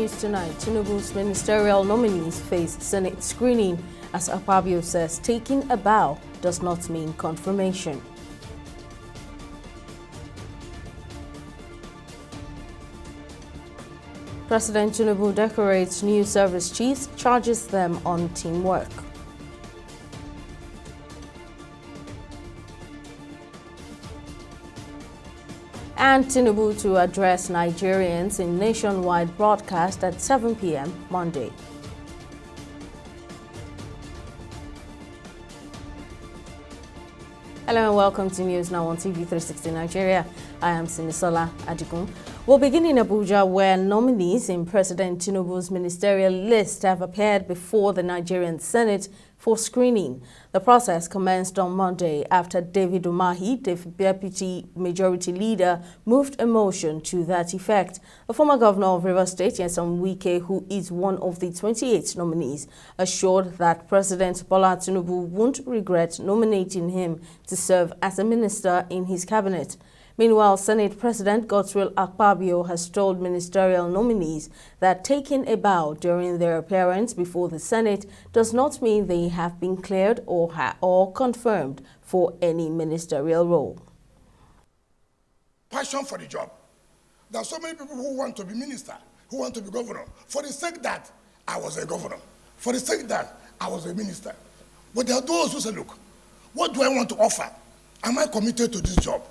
news tonight, Tinubu's ministerial nominees face Senate screening as Akpabio says taking a bow does not mean confirmation. President Tinubu decorates new service chiefs, charges them on teamwork. And Tinubu to address Nigerians in nationwide broadcast at 7 p.m. Monday. Hello and welcome to News Now on TV360 Nigeria. I am Simisola Adigun. We'll begin in Abuja, where nominees in President Tinubu's ministerial list have appeared before the Nigerian Senate for screening. The process commenced on Monday after David Umahi, the Deputy Majority Leader, moved a motion to that effect. The former governor of Rivers State, Nyesom Wike, who is one of the 28 nominees, assured that President Bola Tinubu won't regret nominating him to serve as a minister in his cabinet. Meanwhile, Senate President Godswill Akpabio has told ministerial nominees that taking a bow during their appearance before the Senate does not mean they have been cleared or confirmed for any ministerial role. Passion for the job. There are so many people who want to be minister, who want to be governor, for the sake that I was a governor, for the sake that I was a minister. But there are those who say, look, what do I want to offer? Am I committed to this job?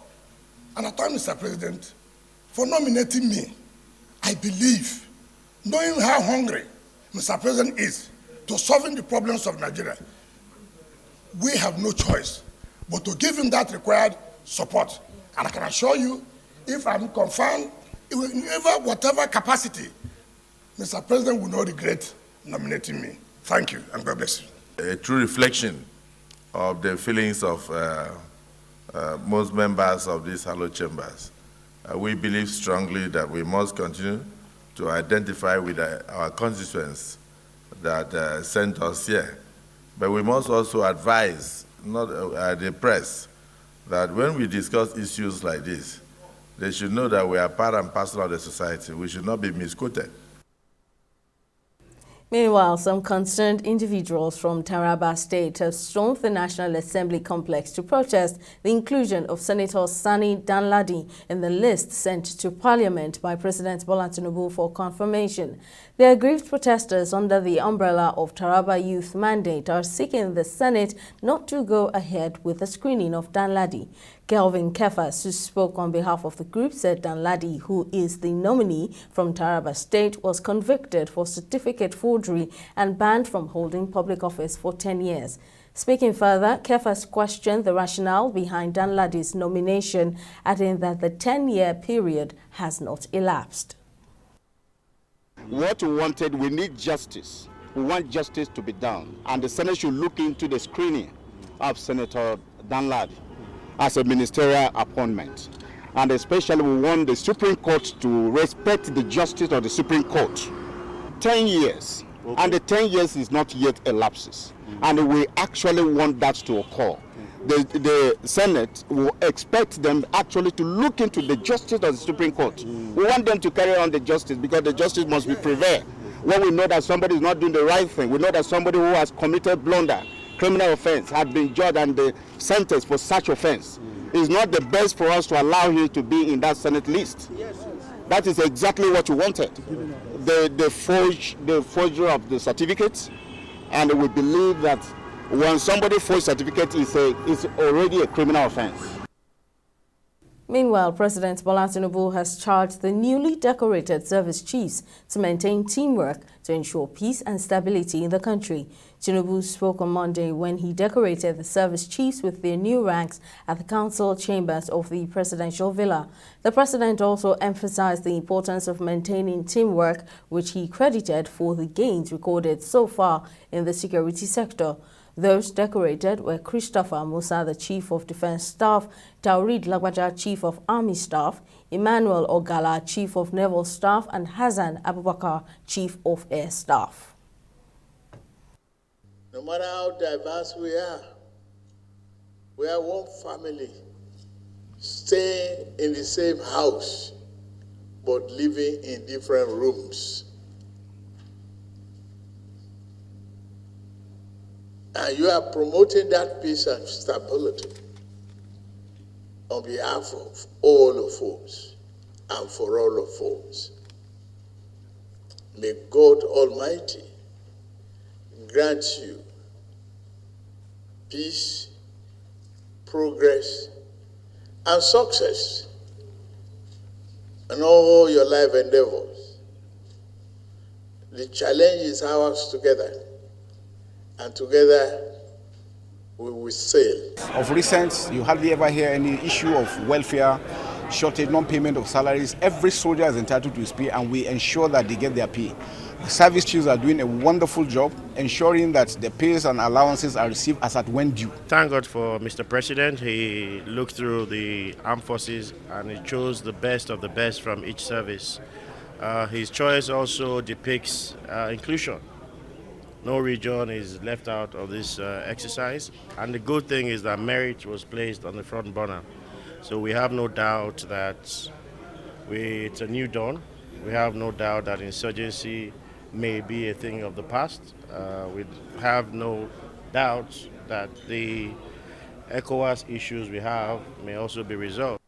And I thank Mr. President for nominating me. I believe, knowing how hungry Mr. President is to solving the problems of Nigeria, we have no choice but to give him that required support. And I can assure you, if I'm confirmed, in whatever capacity, Mr. President will not regret nominating me. Thank you, and God bless you. A true reflection of the feelings of most members of these hallowed chambers. We believe strongly that we must continue to identify with our constituents that sent us here. But we must also advise the press that when we discuss issues like this, they should know that we are part and parcel of the society. We should not be misquoted. Meanwhile, some concerned individuals from Taraba State have stormed the National Assembly complex to protest the inclusion of Senator Sani Danladi in the list sent to Parliament by President Bola Tinubu for confirmation. The aggrieved protesters under the umbrella of Taraba Youth Mandate are seeking the Senate not to go ahead with the screening of Danladi. Kelvin Kefas, who spoke on behalf of the group, said Danladi, who is the nominee from Taraba State, was convicted for certificate forgery and banned from holding public office for 10 years. Speaking further, Kefas questioned the rationale behind Danladi's nomination, adding that the 10-year period has not elapsed. What we wanted, we need justice. We want justice to be done. And the Senate should look into the screening of Senator Danladi as a ministerial appointment. And especially we want the Supreme Court to respect the justice of the Supreme Court. 10 years, okay. And the 10 years is not yet elapses. And we actually want that to occur. The Senate will expect them actually to look into the justice of the Supreme Court. We want them to carry on the justice because the justice must be prevailed. When we know that somebody is not doing the right thing, we know that somebody who has committed blunder, criminal offense, had been judged and sentenced for such offense. It's not the best for us to allow him to be in that Senate list. That is exactly what we wanted. The forgery of the certificates, and we believe that when somebody forges certificate, it's already a criminal offense. Meanwhile, President Bola Tinubu has charged the newly decorated service chiefs to maintain teamwork to ensure peace and stability in the country. Tinubu spoke on Monday when he decorated the service chiefs with their new ranks at the council chambers of the presidential villa. The president also emphasized the importance of maintaining teamwork, which he credited for the gains recorded so far in the security sector. Those decorated were Christopher Musa, the Chief of Defense Staff, Taurid Lagbaja, Chief of Army Staff, Emmanuel Ogala, Chief of Naval Staff, and Hassan Abubakar, Chief of Air Staff. No matter how diverse we are one family, staying in the same house, but living in different rooms. And you are promoting that peace and stability on behalf of all of us and for all of us. May God Almighty grant you peace, progress, and success in all your life endeavors. The challenge is ours together, and together we will sail. Of recent, you hardly ever hear any issue of welfare, shortage, non-payment of salaries. Every soldier is entitled to his pay, and we ensure that they get their pay. The service chiefs are doing a wonderful job ensuring that the pays and allowances are received as at when due. Thank God for Mr. President. He looked through the armed forces and he chose the best of the best from each service. His choice also depicts inclusion. No region is left out of this exercise, and the good thing is that merit was placed on the front burner. So we have no doubt that it's a new dawn. We have no doubt that insurgency may be a thing of the past. We have no doubt that the ECOWAS issues we have may also be resolved.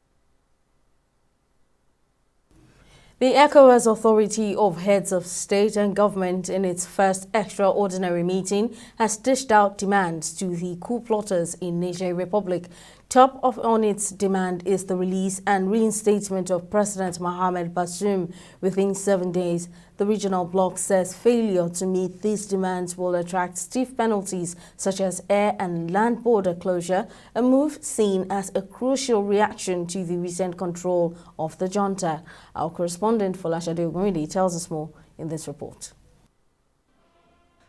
The ECOWAS Authority of Heads of State and Government in its first extraordinary meeting has dished out demands to the coup plotters in Niger Republic. Top on its demand is the release and reinstatement of President Mohamed Bazoum within 7 days. The regional bloc says failure to meet these demands will attract stiff penalties such as air and land border closure, a move seen as a crucial reaction to the recent control of the junta. Our correspondent Folashade Ogunride tells us more in this report.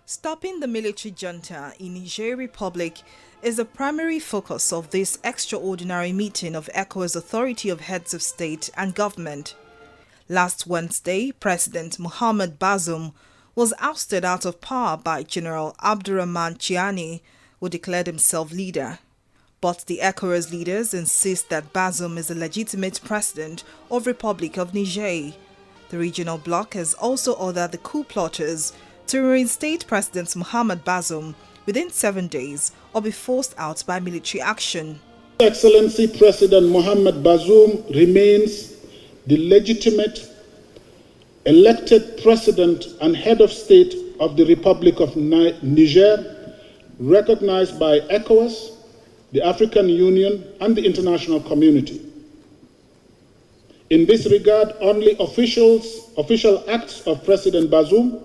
Stopping the military junta in Niger Republic is the primary focus of this extraordinary meeting of ECOWAS Authority of Heads of State and Government. Last Wednesday, President Mohamed Bazoum was ousted out of power by General Abdurrahman Chiani, who declared himself leader. But the ECOWAS leaders insist that Bazoum is a legitimate president of Republic of Niger. The regional bloc has also ordered the coup plotters to reinstate President Mohamed Bazoum within 7 days or be forced out by military action. Excellency President Mohamed Bazoum remains the legitimate elected president and head of state of the Republic of Niger, recognized by ECOWAS, the African Union, and the international community. In this regard, only official acts of President Bazoum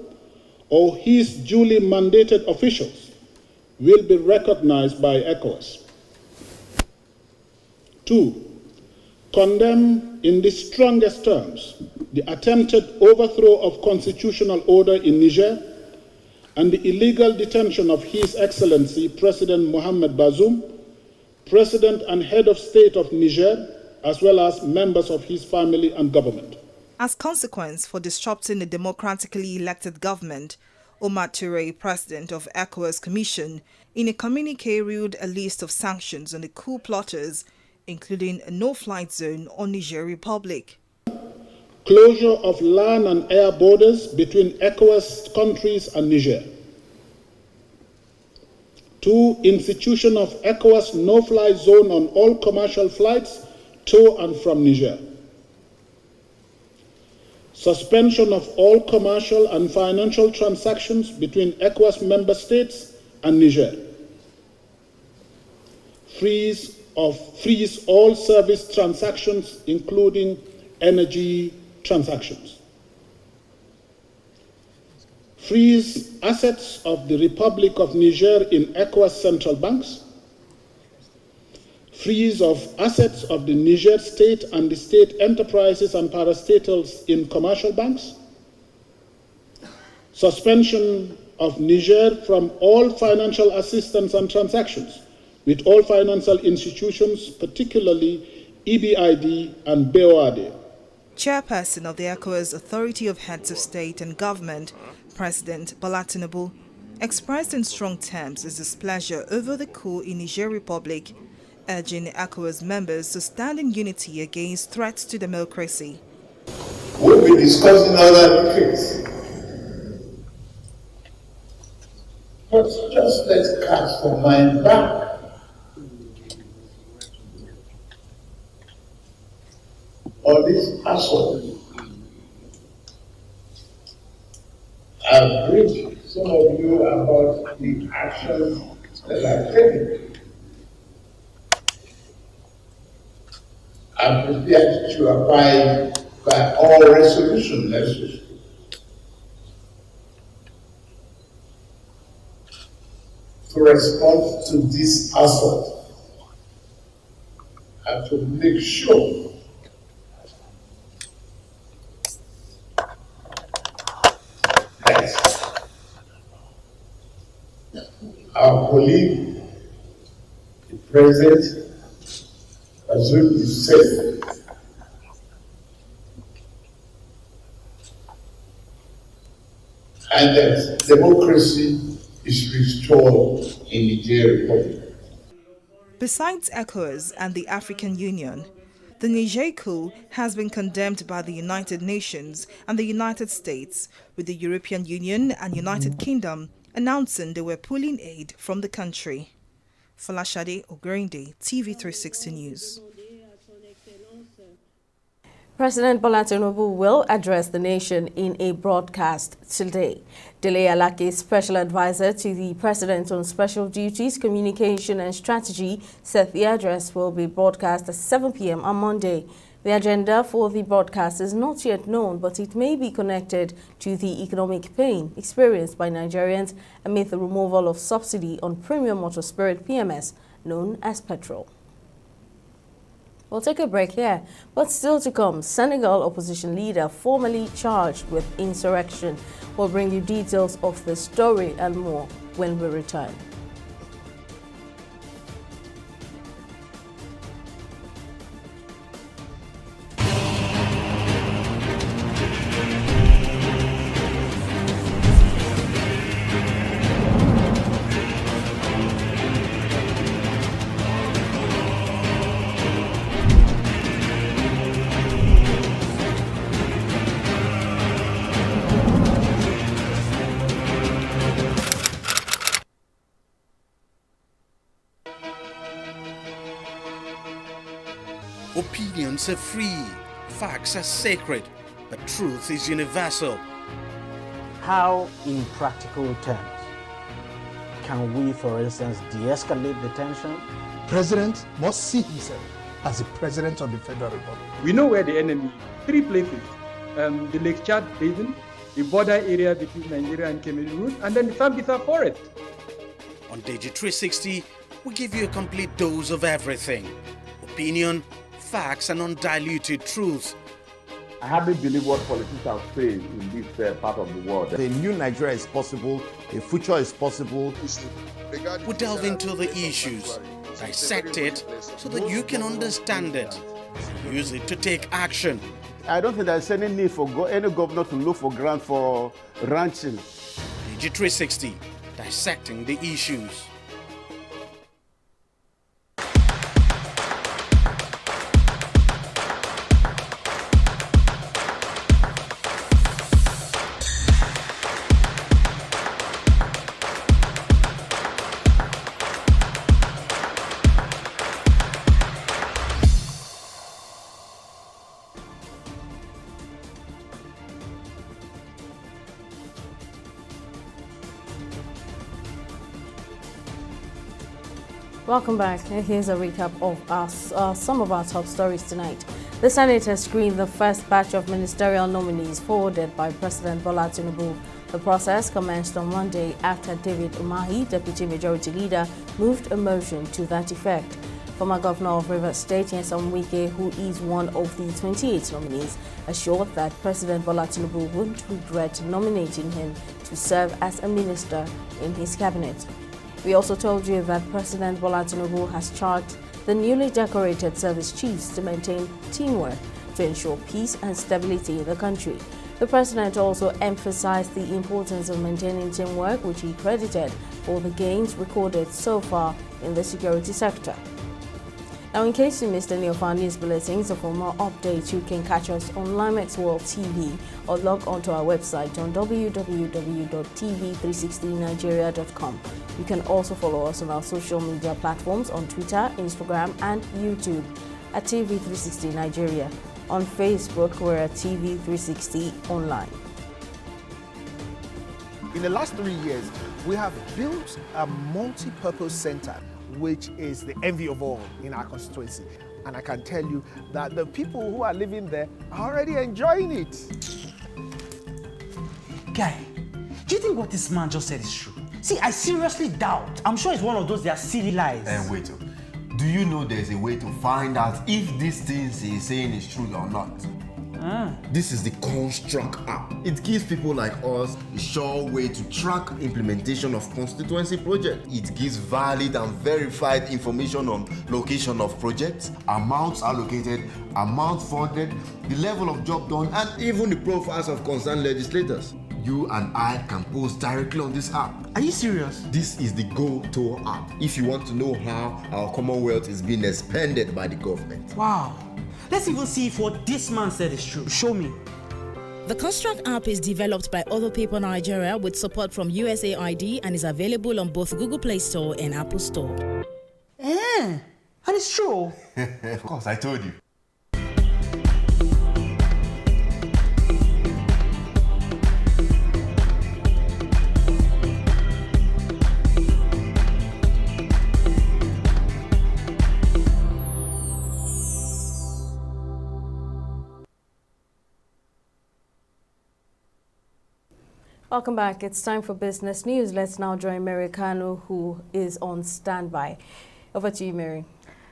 or his duly mandated officials will be recognized by ECOWAS. 2. Condemn in the strongest terms the attempted overthrow of constitutional order in Niger and the illegal detention of His Excellency President Mohamed Bazoum, President and Head of State of Niger, as well as members of his family and government. As consequence for disrupting the democratically elected government, Omar Touré, president of ECOWAS Commission, in a communique ruled a list of sanctions on the coup plotters, including a no-flight zone on Niger Republic. Closure of land and air borders between ECOWAS countries and Niger. 2. Institution of ECOWAS no-fly zone on all commercial flights to and from Niger. Suspension of all commercial and financial transactions between ECOWAS member states and Niger. Freeze all service transactions, including energy transactions. Freeze assets of the Republic of Niger in ECOWAS central banks. Freeze of assets of the Niger state and the state enterprises and parastatals in commercial banks. Suspension of Niger from all financial assistance and transactions with all financial institutions, particularly EBID and BOAD. Chairperson of the ECOWAS Authority of Heads of State and Government, President Bola Tinubu, expressed in strong terms his displeasure over the coup in Niger Republic, urging ECOWAS members to stand in unity against threats to democracy. We'll be discussing other things. just let's cast the mind back. On this assault, I've briefed some of you about the actions that I've taken. I'm prepared to abide by all resolutions necessary to respond to this assault and to make sure that our colleague, the President, Bazoum is safe. And that democracy is restored in the Niger Republic. Besides ECOWAS and the African Union, the Niger coup has been condemned by the United Nations and the United States, with the European Union and United Kingdom announcing they were pulling aid from the country. Folashade Ogrinde, TV360 News. President Bola Tinubu will address the nation in a broadcast today. Dele Alake, special advisor to the president on special duties, communication and strategy, said the address will be broadcast at 7 p.m. on Monday. The agenda for the broadcast is not yet known, but it may be connected to the economic pain experienced by Nigerians amid the removal of subsidy on premium motor spirit PMS, known as petrol. We'll take a break here, but still to come, Senegal opposition leader formally charged with insurrection. We'll bring you details of the story and more when we return. Opinions are free, facts are sacred, but truth is universal. How, in practical terms, can we, for instance, de-escalate the tension? President must see himself as the President of the Federal Republic. We know where the enemy is. 3 places. The Lake Chad Basin, the border area between Nigeria and Cameroon, and then the Sambisa Forest. On Digi 360, we give you a complete dose of everything. Opinion, facts and undiluted truth. I hardly believe what politicians say in this part of the world. A new Nigeria is possible, a future is possible. We delve into the issues, dissect it so that you can understand it, use it to take action. I don't think there's any need for any governor to look for grant for ranching. Digi 360, dissecting the issues. Welcome back. Here's a recap of some of our top stories tonight. The Senate has screened the first batch of ministerial nominees forwarded by President Bola Tinubu. The process commenced on Monday after David Umahi, Deputy Majority Leader, moved a motion to that effect. Former Governor of Rivers State, Nyesom Wike, who is one of the 28 nominees, assured that President Bola Tinubu wouldn't regret nominating him to serve as a minister in his cabinet. We also told you that President Bola Tinubu has charged the newly decorated service chiefs to maintain teamwork to ensure peace and stability in the country. The president also emphasized the importance of maintaining teamwork, which he credited for the gains recorded so far in the security sector. Now, in case you missed any of our news bulletins or for more updates, you can catch us on Limex World TV or log onto our website on www.tv360nigeria.com. You can also follow us on our social media platforms on Twitter, Instagram, and YouTube at TV360 Nigeria. On Facebook, we're at TV360 Online. In the last 3 years, we have built a multi-purpose center, which is the envy of all in our constituency. And I can tell you that the people who are living there are already enjoying it. Guy, do you think what this man just said is true? See, I seriously doubt. I'm sure it's one of those their silly lies. Wait, do you know there's a way to find out if these things he's saying is true or not? This is the Construct app. It gives people like us a sure way to track implementation of constituency projects. It gives valid and verified information on location of projects, amounts allocated, amount funded, the level of job done, and even the profiles of concerned legislators. You and I can post directly on this app. Are you serious? This is the Go-To app if you want to know how our Commonwealth is being expanded by the government. Wow. Let's even see if what this man said is true. Show me. The Construct app is developed by Other People Nigeria with support from USAID and is available on both Google Play Store and Apple Store. And it's true. Of course, I told you. Welcome back. It's time for business news. Let's now join Mary Kanu, who is on standby. Over to you, Mary.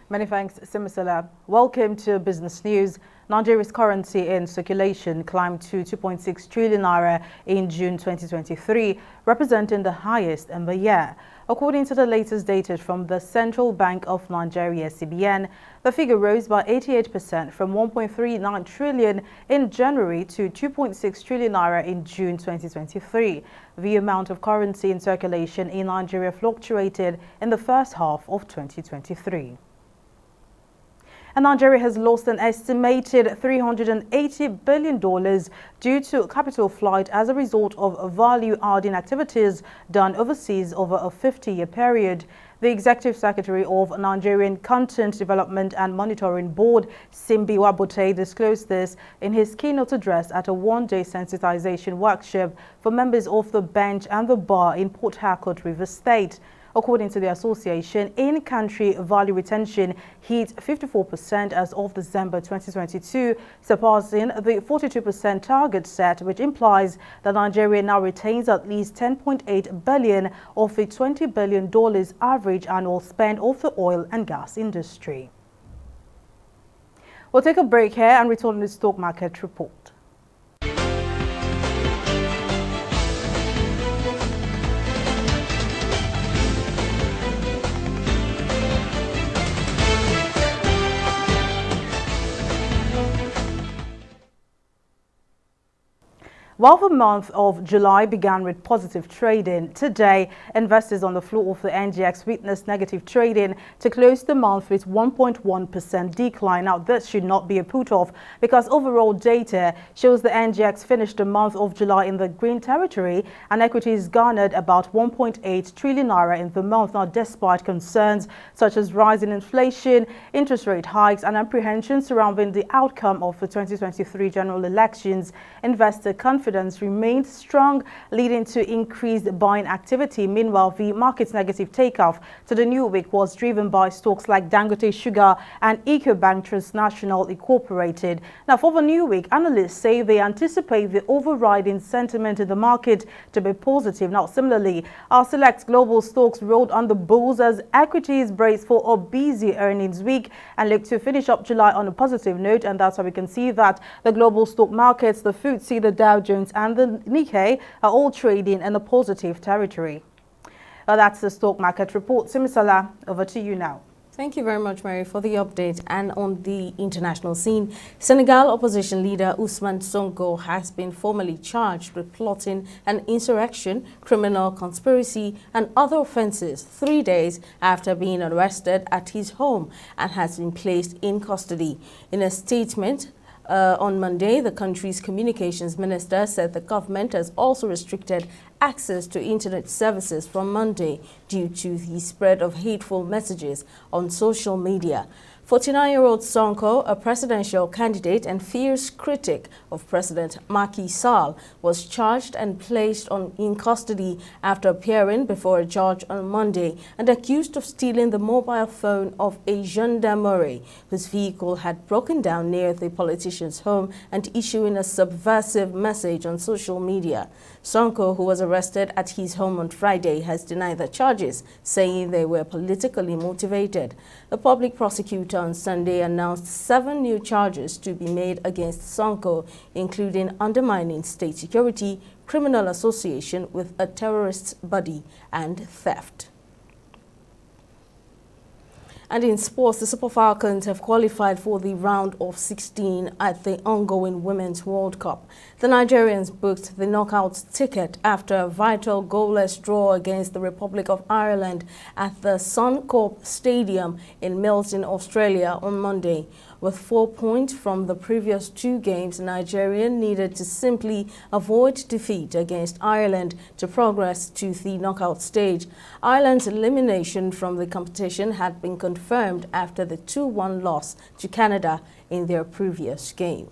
Many thanks, Simisola. Welcome to Business News. Nigeria's currency in circulation climbed to 2.6 trillion naira in June 2023, representing the highest in the year. According to the latest data from the Central Bank of Nigeria, CBN, the figure rose by 88% from 1.39 trillion in January to 2.6 trillion naira in June 2023. The amount of currency in circulation in Nigeria fluctuated in the first half of 2023. And Nigeria has lost an estimated $380 billion due to capital flight as a result of value-adding activities done overseas over a 50-year period. The Executive Secretary of Nigerian Content Development and Monitoring Board, Simbi Wabote, disclosed this in his keynote address at a one-day sensitization workshop for members of the bench and the bar in Port Harcourt, Rivers State. According to the association, in-country value retention hit 54% as of December 2022, surpassing the 42% target set, which implies that Nigeria now retains at least $10.8 billion of the $20 billion average annual spend of the oil and gas industry. We'll take a break here and return to the stock market report. While the month of July began with positive trading, today investors on the floor of the NGX witnessed negative trading to close the month with 1.1% decline. Now, this should not be a put-off because overall data shows the NGX finished the month of July in the green territory and equities garnered about 1.8 trillion naira in the month. Now, despite concerns such as rising inflation, interest rate hikes and apprehensions surrounding the outcome of the 2023 general elections, investor confidence remained strong, leading to increased buying activity. Meanwhile, the market's negative takeoff to the new week was driven by stocks like Dangote Sugar and Ecobank Transnational Incorporated. Now, for the new week, analysts say they anticipate the overriding sentiment in the market to be positive. Now, similarly, our select global stocks rode on the bulls as equities braced for a busy earnings week and look to finish up July on a positive note. And that's why we can see that the global stock markets, the FTSE, the Dow Jones and the Nikkei are all trading in a positive territory. That's the stock market report. Simisala, over to you now. Thank you very much, Mary, for the update. And on the international scene, Senegal opposition leader Ousmane Sonko has been formally charged with plotting an insurrection, criminal conspiracy, and other offenses 3 days after being arrested at his home and has been placed in custody. In a statement, on Monday, the country's communications minister said the government has also restricted access to internet services from Monday due to the spread of hateful messages on social media. 49-year-old Sonko, a presidential candidate and fierce critic of President Macky Sall, was charged and placed in custody after appearing before a judge on Monday and accused of stealing the mobile phone of a gendarmerie whose vehicle had broken down near the politician's home and issuing a subversive message on social media. Sonko, who was arrested at his home on Friday, has denied the charges, saying they were politically motivated. The public prosecutor on Sunday announced 7 new charges to be made against Sonko, including undermining state security, criminal association with a terrorist body, and theft. And in sports, the Super Falcons have qualified for the round of 16 at the ongoing Women's World Cup. The Nigerians booked the knockout ticket after a vital goalless draw against the Republic of Ireland at the Suncorp Stadium in Milton, Australia on Monday. With 4 points from the previous 2 games, Nigeria needed to simply avoid defeat against Ireland to progress to the knockout stage. Ireland's elimination from the competition had been confirmed after the 2-1 loss to Canada in their previous game.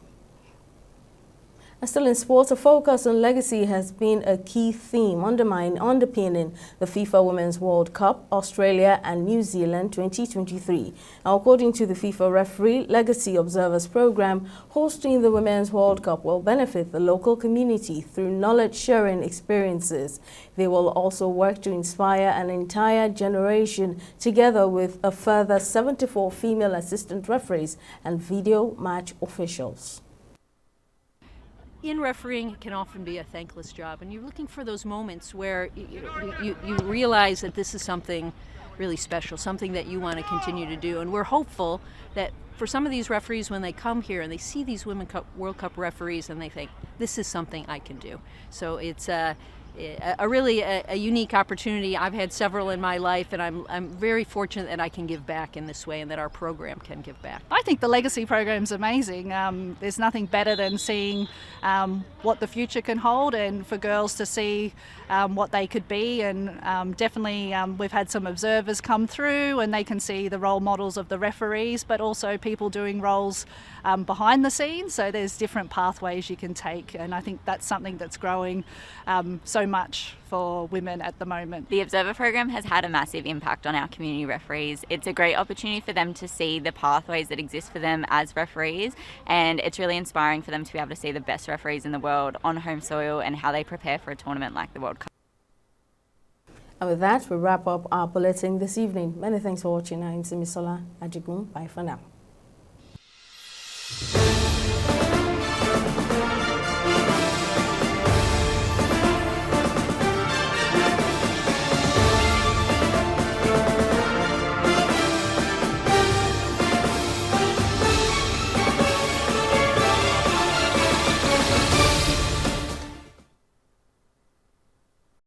And still in sports, a focus on legacy has been a key theme underpinning the FIFA Women's World Cup, Australia and New Zealand 2023. Now, according to the FIFA referee Legacy Observers Program, hosting the Women's World Cup will benefit the local community through knowledge-sharing experiences. They will also work to inspire an entire generation, together with a further 74 female assistant referees and video match officials. In refereeing, it can often be a thankless job, and you're looking for those moments where you realize that this is something really special, something that you want to continue to do. And we're hopeful that for some of these referees, when they come here and they see these World Cup referees, and they think, this is something I can do. So it's really a unique opportunity. I've had several in my life, and I'm very fortunate that I can give back in this way and that our program can give back. I think the Legacy program is amazing. There's nothing better than seeing what the future can hold, and for girls to see what they could be. And definitely we've had some observers come through, and they can see the role models of the referees, but also people doing roles behind the scenes. So there's different pathways you can take, and I think that's something that's growing so much for women at the moment. The Observer program has had a massive impact on our community referees. It's a great opportunity for them to see the pathways that exist for them as referees, and it's really inspiring for them to be able to see the best referees in the world on home soil and how they prepare for a tournament like the World Cup. And with that, we wrap up our bulletin this evening. Many thanks for watching. I'm Simisola Ajigun. Bye for now.